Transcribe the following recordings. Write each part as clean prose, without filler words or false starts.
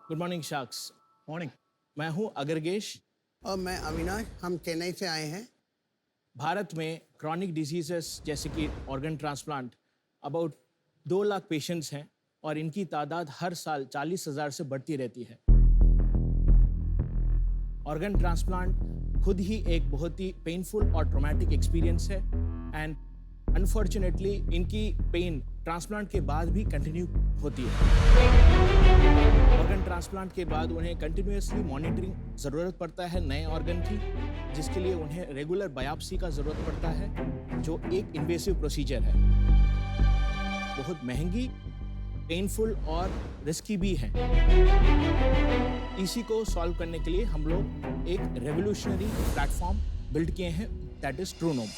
Good morning sacks. Morning. मैं हूं अगरगेश। और मैं अविनाश, हम चेन्नई से आए हैं। भारत में क्रॉनिक डिजीजेस जैसे कि organ transplant about 2 lakh patients हैं और इनकी तादाद हर साल 40,000 से बढ़ती रहती है। ऑर्गन ट्रांसप्लांट खुद ही एक बहुत ही पेनफुल और ट्रॉमेटिक एक्सपीरियंस है एंड अनफॉर्चुनेटली इनकी पेन ट्रांसप्लांट के बाद भी कंटिन्यू होती है। ऑर्गन ट्रांसप्लांट के बाद उन्हें कंटिन्यूअसली मॉनिटरिंग ज़रूरत पड़ता है नए ऑर्गन की, जिसके लिए उन्हें रेगुलर बायोप्सी का ज़रूरत पड़ता है, जो एक इन्वेसिव प्रोसीजर है। बहुत महंगी, पेनफुल और रिस्की भी है। इसी को सॉल्व करने के लिए हम लोग एक रेवोल्यूशनरी प्लेटफॉर्म बिल्ड किए हैं, दैट इज ट्रूनोम।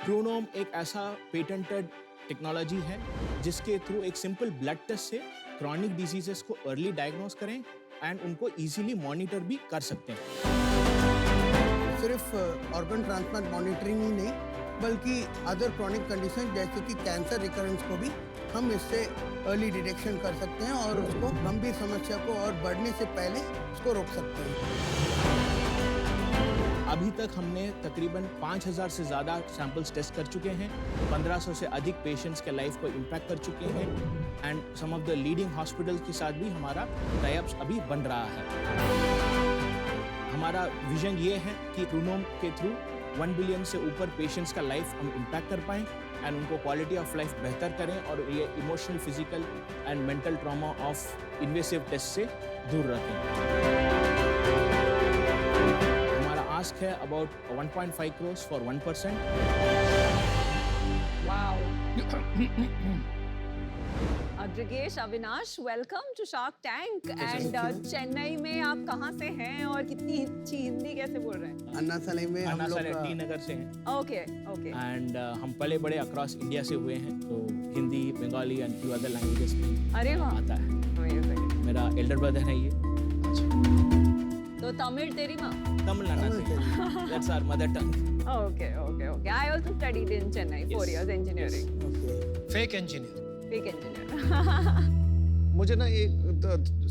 ट्रूनोम एक ऐसा पेटेंटेड टेक्नोलॉजी है जिसके थ्रू एक सिंपल ब्लड टेस्ट से क्रॉनिक डिजीजेस को अर्ली डायग्नोस करें एंड उनको इजीली मॉनिटर भी कर सकते हैं। सिर्फ ऑर्गन ट्रांसप्लांट मॉनिटरिंग ही नहीं, बल्कि अदर क्रॉनिक कंडीशन जैसे कि कैंसर रिकरेंस को भी हम इससे अर्ली डिटेक्शन कर सकते हैं और उसको गंभीर समस्या को और बढ़ने से पहले उसको रोक सकते हैं। अभी तक हमने तकरीबन 5,000 से ज़्यादा सैंपल्स टेस्ट कर चुके हैं, 1,500 से अधिक पेशेंट्स के लाइफ को इम्पैक्ट कर चुके हैं and some of the leading hospitals के साथ भी हमारा टाई-अप्स अभी बन रहा है। हमारा विजन ये है कि ट्रूनोम के थ्रू 1 बिलियन से ऊपर पेशेंट्स का लाइफ हम इम्पैक्ट कर पाएँ एंड उनको क्वालिटी ऑफ लाइफ बेहतर करें और ये emotional, physical and mental trauma of invasive test से दूर रखें। Ask है about 1.5 crores for 1%. Wow. Agragesh, Avinash, welcome to Shark Tank. And Chennai में आप कहाँ से हैं और कितनी अच्छी हिंदी कैसे बोल रहे हैं? अन्नासालाई में हम लोग टी नगर से हैं। Okay okay. एंड हम पले बड़े अक्रॉस इंडिया से हुए हैं, तो Hindi, Bengali and few other languages अरे वाह, आता है। Amazing. मेरा एल्डर ब्रदर है ये। तो तमिल तेरी माँ? तमिलनाडु से। That's our mother tongue. Okay, okay, okay. I also studied in Chennai 4 years engineering. Fake engineer. Big engineer. मुझे ना एक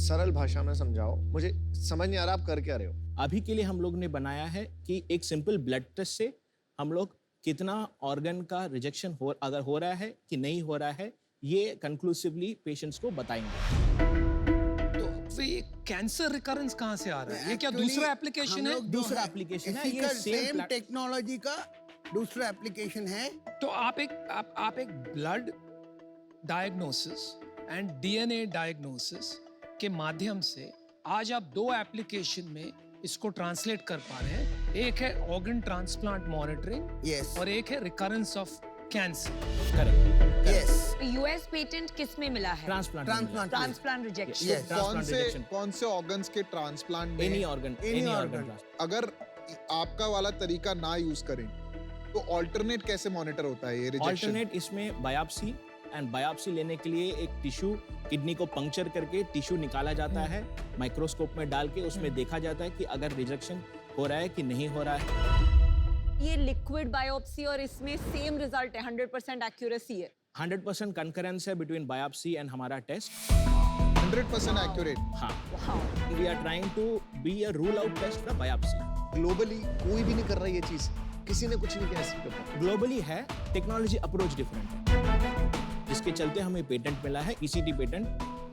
सरल भाषा में समझाओ, मुझे समझ नहीं आ रहा आप कर क्या रहे हो। अभी के लिए हम लोग ने बनाया है कि एक सिंपल ब्लड टेस्ट से हम लोग कितना ऑर्गन का रिजेक्शन अगर हो रहा है कि नहीं हो रहा है, ये कंक्लूसिवली पेशेंट्स को बताएंगे। तो ये कैंसर रिकरेंस कहाँ से आ रहा है? ये क्या Actually, दूसरा एप्लीकेशन है? दूसरा एप्लीकेशन है, ये सेम टेक्नोलॉजी का दूसरा एप्लीकेशन है। तो आप एक blood diagnosis and DNA diagnosis के माध्यम से आज आप 2 एप्लीकेशन में इसको ट्रांसलेट कर पा रहे हैं। एक है ऑर्गन ट्रांसप्लांट मॉनिटरिंग यस और एक है recurrence of cancer. Correct. Yes US patent किस में मिला है? Transplant transplant rejection. Yes. कौन से ऑर्गन्स के ट्रांसप्लांट में एनी ऑर्गन अगर आपका वाला तरीका ना यूज करें तो ऑल्टरनेट कैसे मॉनिटर होता है ये रिजेक्शन? ऑल्टरनेट इसमें बायोप्सी एंड बायोप्सी लेने के लिए एक टिश्यू किडनी को पंक्चर करके टिश्यू निकाला जाता है, माइक्रोस्कोप में डाल के उसमें देखा जाता है कि अगर रिजेक्शन हो रहा है कि नहीं हो रहा है। ये लिक्विड बायोप्सी और इसमें सेम रिजल्ट है, 100% एक्यूरेसी है। 100% कंकरेंस है बिटवीन बायोप्सी एंड हमारा टेस्ट। 100% एक्यूरेट। हाँ, wow. We are trying to be a rule out test for biopsy. Globally कोई भी नहीं कर रहा ये चीज, किसी ने कुछ नहीं किया इसके। ग्लोबली है, टेक्नोलॉजी अप्रोच डिफरेंट है, जिसके चलते हमें पेटेंट मिला है। ईसीटी पेटेंट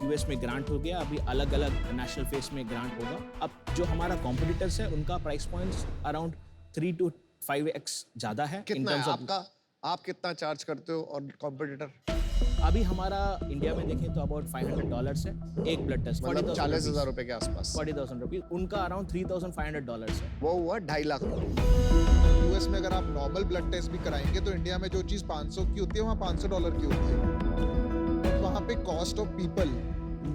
यूएस में ग्रांट हो गया, अभी अलग अलग नेशनल फेस में ग्रांट होगा। अब जो हमारा कॉम्पिटिटर्स है उनका price points around 3 to 5x ज्यादा है। कितना है आपका? आप कितना चार्ज करते हो और कॉम्पिटिटर? अभी हमारा इंडिया में देखें तो अबाउट $500 है एक ब्लड टेस्ट, मतलब 40,000 रुपए के आसपास। 40,000 रुपीज। उनका अराउंड $3,500 है। वो हुआ 2.5 लाख। यूएस में अगर आप नॉर्मल ब्लड टेस्ट भी कराएंगे तो इंडिया में जो चीज 500 की होती है वहाँ $500 की होती है। वहाँ पे कॉस्ट ऑफ पीपल,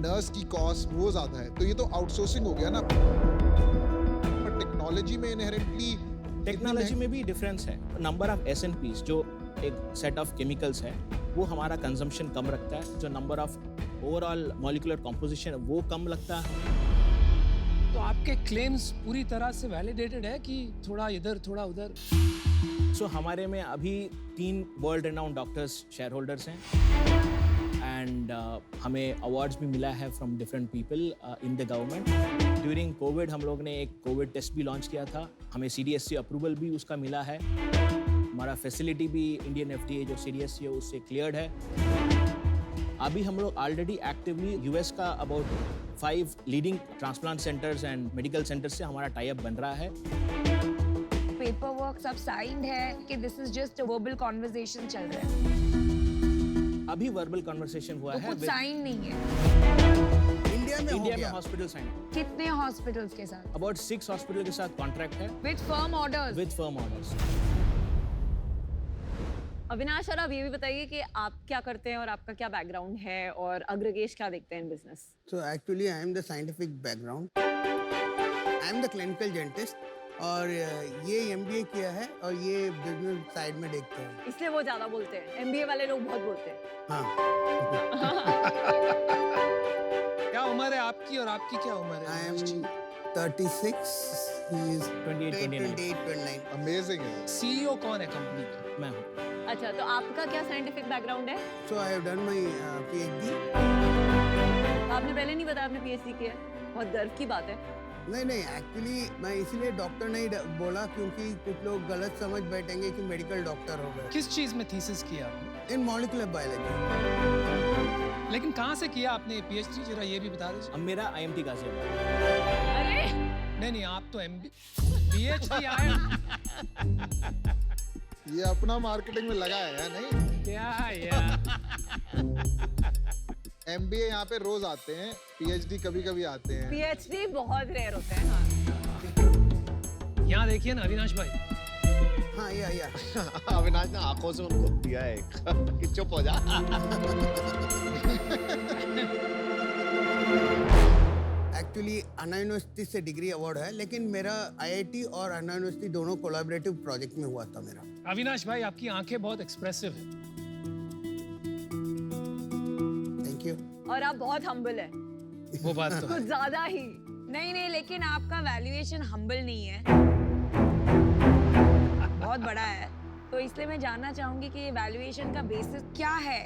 नर्स की कॉस्ट वो ज्यादा है, तो ये तो आउटसोर्सिंग हो गया ना। पर टेक्नोलॉजी में इनहेरेंटली टेक्नोलॉजी में भी डिफरेंस है। नंबर ऑफ SNPs जो एक सेट ऑफ केमिकल्स है वो हमारा कंजम्पशन कम रखता है, जो number of overall molecular composition वो कम लगता है। तो आपके क्लेम्स पूरी तरह से वैलिडेटेड है कि थोड़ा इधर थोड़ा उधर? सो हमारे में अभी 3 world renowned doctors share holders हैं एंड हमें अवार्ड्स भी मिला है from different people in the government. During Covid हम लोग ने एक कोविड टेस्ट भी लॉन्च किया था, हमें CDSC अप्रूवल भी उसका मिला है। हमारा फैसिलिटी भी इंडियन FDA जो CDSC है उससे क्लियर्ड है। अभी हम लोग ऑलरेडी एक्टिवली US का about 5 leading transplant centres and medical centres से हमारा टाई अप बन रहा है। पेपर वर्क सब साइंड है कि this is just verbal conversation चल रहा है, अभी वर्बल कन्वर्सेशन हुआ तो है कुछ साइन नहीं है। इंडिया में हो इंडिया में गया। हॉस्पिटल साइन, कितने हॉस्पिटल्स के साथ? अबाउट 6 हॉस्पिटल के साथ कॉन्ट्रैक्ट है with firm orders? With firm orders. Avinash sir, आप ये भी बताइए कि आप क्या करते हैं और आपका क्या बैकग्राउंड है और अग्रगेश क्या देखते हैं in business? So actually I am the scientific background. I am the clinical dentist और ये MBA किया है और ये बिजनेस साइड में देखते हैं। इसलिए वो ज्यादा बोलते हैं, MBA वाले लोग बहुत बोलते हैं। हाँ। क्या उम्र है आपकी और आपकी क्या उम्र I है? am 36. He is 28, 29 28, 29. अमेजिंग है। CEO कौन है कंपनी का? मैं हूँ। अच्छा, तो आपका क्या साइंटिफिक बैकग्राउंड है? So I have done my PhD. आपने पहले नहीं बताया आपने PhD किया है, बहुत गर्व की बात है। नहीं एक्चुअली मैं इसलिए डॉक्टर नहीं बोला क्योंकि कुछ लोग गलत समझ बैठेंगे कि मेडिकल डॉक्टर हो गए। किस चीज में थीसिस किया आपने? इन मॉलिक्यूलर बायोलॉजी। लेकिन कहाँ से किया आपने PhD, जरा ये भी बता दीजिए। अब मेरा IMT गाजियाबाद। अरे नहीं आप तो PhD आए। ये अपना मार्केटिंग में लगा है या नहीं? क्या यार, MBA यहाँ पे रोज आते हैं, PhD कभी कभी आते हैं। PhD बहुत रेयर होते हैं। हाँ। यहाँ देखिए ना अविनाश भाई, हाँ या अविनाश ने आंखों से उनको दिया है एक कि चुप हो जा। एक्चुअली अन्ना यूनिवर्सिटी से डिग्री अवार्ड है, लेकिन मेरा IIT और अन्ना यूनिवर्सिटी दोनों कोलैबोरेटिव प्रोजेक्ट में हुआ था मेरा। अविनाश भाई आपकी आंखें बहुत एक्सप्रेसिव है। Thank you. और आप बहुत हम्बल है, वो बात तो है। कुछ ज्यादा ही। नहीं लेकिन आपका वैल्यूएशन हम्बल नहीं है, बहुत बड़ा है। तो इसलिए मैं जानना चाहूंगी कि वैल्यूएशन का बेसिस क्या है?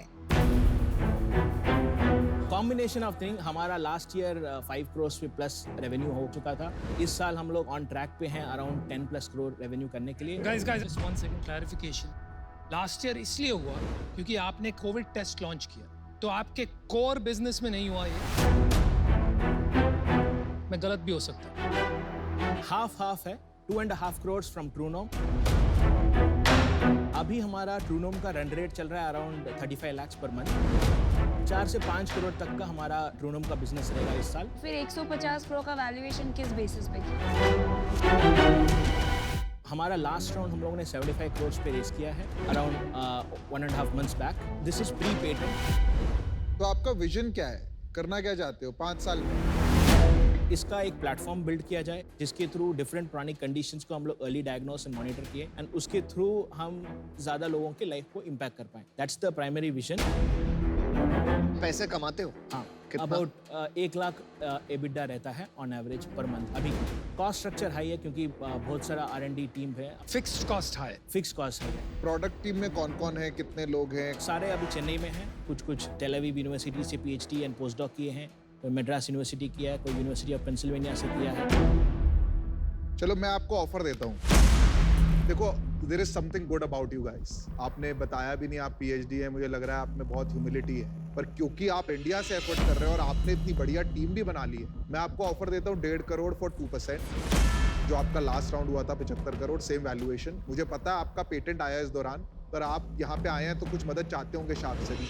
कॉम्बिनेशन ऑफ थिंग, हमारा लास्ट ईयर 5 करोड़ पे प्लस रेवेन्यू हो चुका था। इस साल हम लोग ऑन ट्रैक पे हैं अराउंड 10+ करोड़ रेवेन्यू करने के लिए। Guys just 1 second clarification. Last year इसलिए हुआ क्योंकि आपने कोविड टेस्ट लॉन्च किया, तो आपके कोर बिजनेस में नहीं हुआ ये। मैं गलत भी हो सकता। हाफ है, 2.5 करोड़ फ्रॉम ट्रूनोम। अभी हमारा ट्रूनोम का रन रेट चल रहा है अराउंड 35 लाख पर मंथ। 4 से 5 करोड़ तक का हमारा ट्रूनोम का बिजनेस रहेगा इस साल। फिर 150 करोड़ का वैल्यूएशन किस बेसिस पे किया? हमारा लास्ट राउंड हम लोगों ने 75 करोड़ पे रेस किया है around 1.5 months back. This is pre patent. तो आपका विजन क्या है, करना क्या चाहते हो 5 साल में? इसका एक प्लेटफॉर्म बिल्ड किया जाए जिसके थ्रू डिफरेंट क्रॉनिक कंडीशंस को हम लोग अर्ली डायग्नोस एंड मॉनिटर किए एंड उसके थ्रू हम ज़्यादा लोगों के लाइफ को इम्पैक्ट कर पाएं। That's the primary vision. पैसे कमाते हो? हाँ, कितना? अबाउट 1 लाख एबिडा रहता है ऑन एवरेज पर मंथ। अभी कॉस्ट स्ट्रक्चर हाई है क्योंकि बहुत सारा R&D टीम है, फिक्स्ड कॉस्ट है। फिक्स कॉस्ट है। प्रोडक्ट टीम में कौन कौन है, कितने लोग हैं? सारे अभी चेन्नई में हैं, कुछ टेल अवीव यूनिवर्सिटी से PhD एंड पोस्ट डॉक किए हैं, कोई मद्रास यूनिवर्सिटी किया है, कोई यूनिवर्सिटी ऑफ पेंसिल्वेनिया से किया है। चलो मैं आपको ऑफर देता हूँ। देखो, there is something good about you guys. आपने बताया भी नहीं आप PhD है, मुझे लग रहा है आप में बहुत ह्यूमिलिटी है, पर क्योंकि आप इंडिया से एफर्ट कर रहे हो और आपने इतनी बढ़िया टीम भी बना ली है, मैं आपको ऑफर देता हूँ 1.5 करोड़ फॉर 2%। जो आपका लास्ट राउंड हुआ था 75 करोड़, सेम वैल्यूएशन। मुझे पता है आपका पेटेंट आया इस दौरान, पर आप यहाँ पे आए हैं तो कुछ मदद चाहते होंगे शार्प से भी।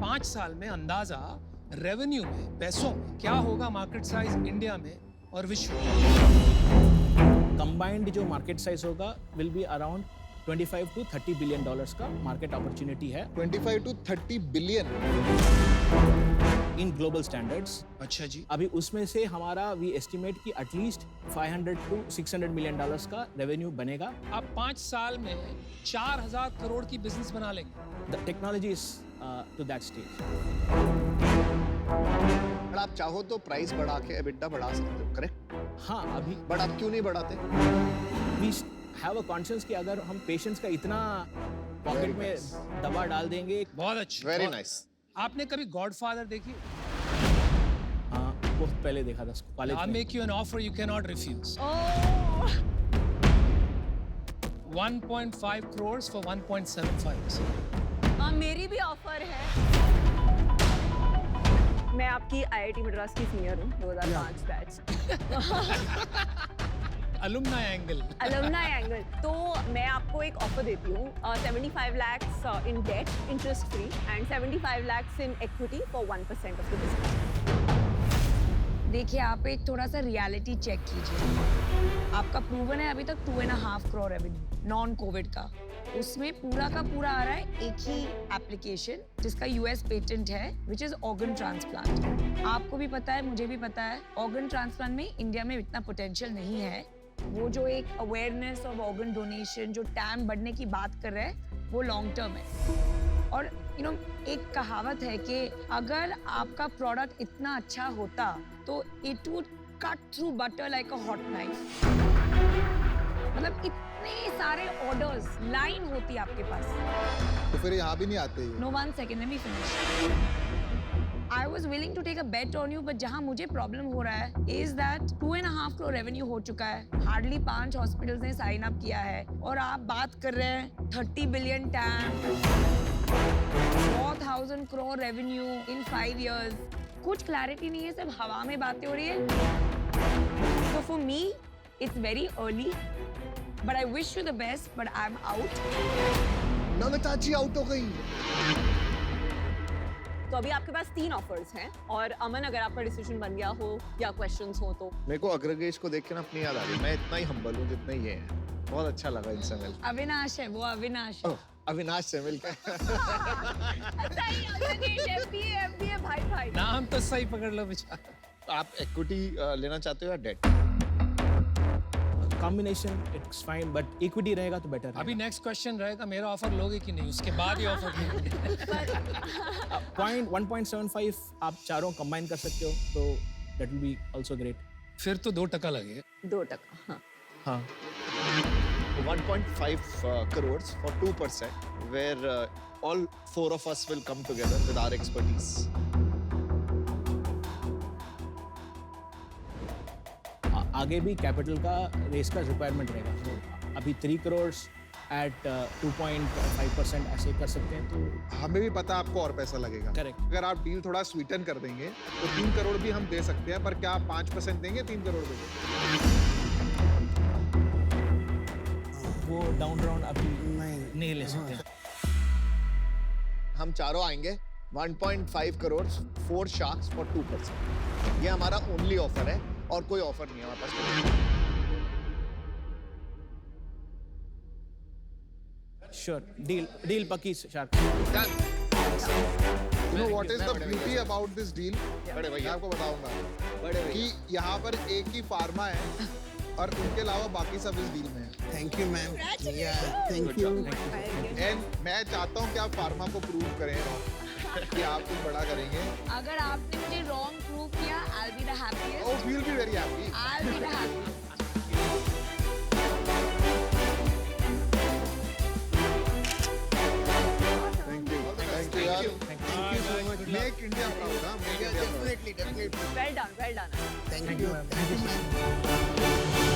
5 साल में अंदाजा रेवेन्यू में, पैसों में क्या होगा मार्केट साइज इंडिया में और विश्व में? कंबाइंड जो मार्केट साइज होगा will be around 25 to 30 billion dollars का मार्केट अपॉर्चुनिटी है 25 to 30 billion in global standards. अच्छा जी। अभी उसमें से हमारा वी एस्टिमेट कि एटलीस्ट 500 to 600 मिलियन डॉलर्स का रेवेन्यू बनेगा। आप 5 साल में 4000 करोड़ की बिजनेस बना लेंगे। The technology is to that stage. अगर आप चाहो तो प्राइस बढ़ा के EBITDA बढ़ा सकते हो, करेक्ट? हाँ, अभी बट आप क्यों नहीं बढ़ाते? वी हैव अ कॉन्शियस कि अगर हम पेशेंट्स का इतना पॉकेट में nice. दबा डाल देंगे। बहुत अच्छी। वेरी बहुत- नाइस। आपने कभी गॉडफादर देखी? हाँ, बहुत पहले देखा था कॉलेज I'll में। make you an offer you cannot refuse. Oh 1.5 crores for 1.75%. मेरी भी ऑफर है। मैं आपकी IIT मद्रास की सीनियर हूँ 2005 batch. Alumni angle. Alumni angle. तो मैं आपको एक ऑफर देती हूँ 75 lakhs in debt interest free and 75 lakhs in equity for 1% of the business. देखिए आप एक थोड़ा सा रियलिटी चेक कीजिए। आपका प्रूवन है अभी तक 2.5 करोड़ रेवेन्यू नॉन कोविड का, उसमें पूरा का पूरा आ रहा है एक ही एप्लीकेशन जिसका यूएस पेटेंट है विच इज ऑर्गन ट्रांसप्लांट। आपको भी पता है, मुझे भी पता है, ऑर्गन ट्रांसप्लांट में इंडिया में इतना पोटेंशियल नहीं है। वो जो एक अवेयरनेस ऑफ ऑर्गन डोनेशन जो टैम बढ़ने की बात कर रहे हैं वो लॉन्ग टर्म है। और एक कहावत है कि अगर आपका प्रोडक्ट इतना अच्छा होता तो it would cut through butter like a hot knife. मतलब इतने सारे ऑर्डर्स लाइन होती है आपके पास। तो फिर यहाँ भी नहीं आते ये। No, 1 second, let me finish. I was willing to take a bet on you, but जहाँ मुझे प्रॉब्लम हो रहा है is that 2.5 करोड़ रेवेन्यू हो चुका है, हार्डली 5 हॉस्पिटल्स ने साइन अप किया है और आप बात कर रहे हैं 30 billion time, 4,000 crore revenue in 5 years। कुछ क्लैरिटी नहीं है, सब हवा में बातें हो रही है। So for me, it's very early, but I wish you the best, but I'm out. Namita ji out हो गई। तो अभी आपके पास 3 ऑफर्स हैं और अमन अगर आपका डिसीजन बन गया हो या क्वेश्चंस हो तो। मेरे को अग्रगेश को देख के ना अपनी याद आ रही है। मैं इतना ही हम्बल हूँ जितना ये है। बहुत अच्छा लगा इनसे मिलकर। अविनाश है वो, अविनाश है। अविनाश से मिलकर। सही अग्रगेश MBA भाई। नाम तो सही पकड़ लो बेचारा। आप इक्विटी लेना चाहते हो या debt? Combination it's fine, but equity रहेगा तो बेटर। अभी नेक्स्ट क्वेश्चन रहेगा मेरा ऑफर लोगे कि नहीं, उसके बाद ही ऑफर लेंगे। पॉइंट 1.75 आप चारों कंबाइन कर सकते हो तो that will be also great. फिर तो 2% लगेगा। 2%। हाँ। हाँ 1.5 crores for 2%, where all 4 of us will come together with our expertise. आगे भी कैपिटल का रेस का रिक्वायरमेंट रहेगा। तो अभी 3 करोड़ एट 2.5% ऐसे कर सकते हैं तो हमें भी पता है आपको और पैसा लगेगा। Correct. अगर आप डील थोड़ा स्वीटन कर देंगे तो 3 करोड़ भी हम दे सकते हैं, पर क्या आप 5% देंगे 3 करोड़ देंगे? वो डाउन राउंड अभी नहीं ले सकते। हम चारों आएंगे 1.5 करोड़ 4 sharks for 2%। ये हमारा ओनली ऑफर है और कोई ऑफर नहीं है हमारे पास। श्योर, डील पक्की shark. You know what is the beauty about this deal? बड़े मैं भैया, आपको बताऊंगा बड़े कि भैया। यहाँ पर एक ही फार्मा है और उनके अलावा बाकी सब इस डील में है। Thank you ma'am. या थैंक यू। एंड मैं चाहता हूँ कि आप फार्मा को प्रूव करें कि आप कुछ बड़ा करेंगे। अगर आपने मुझे रॉन्ग प्रूव किया, I'll be the happiest. Oh, we'll be very happy. I'll be the happiest. Thank you. Thank you यार। Thank you so much. Make India proud, हाँ? Make Yeah, India proud. definitely. Well done. Thank you. Thank you, ma'am.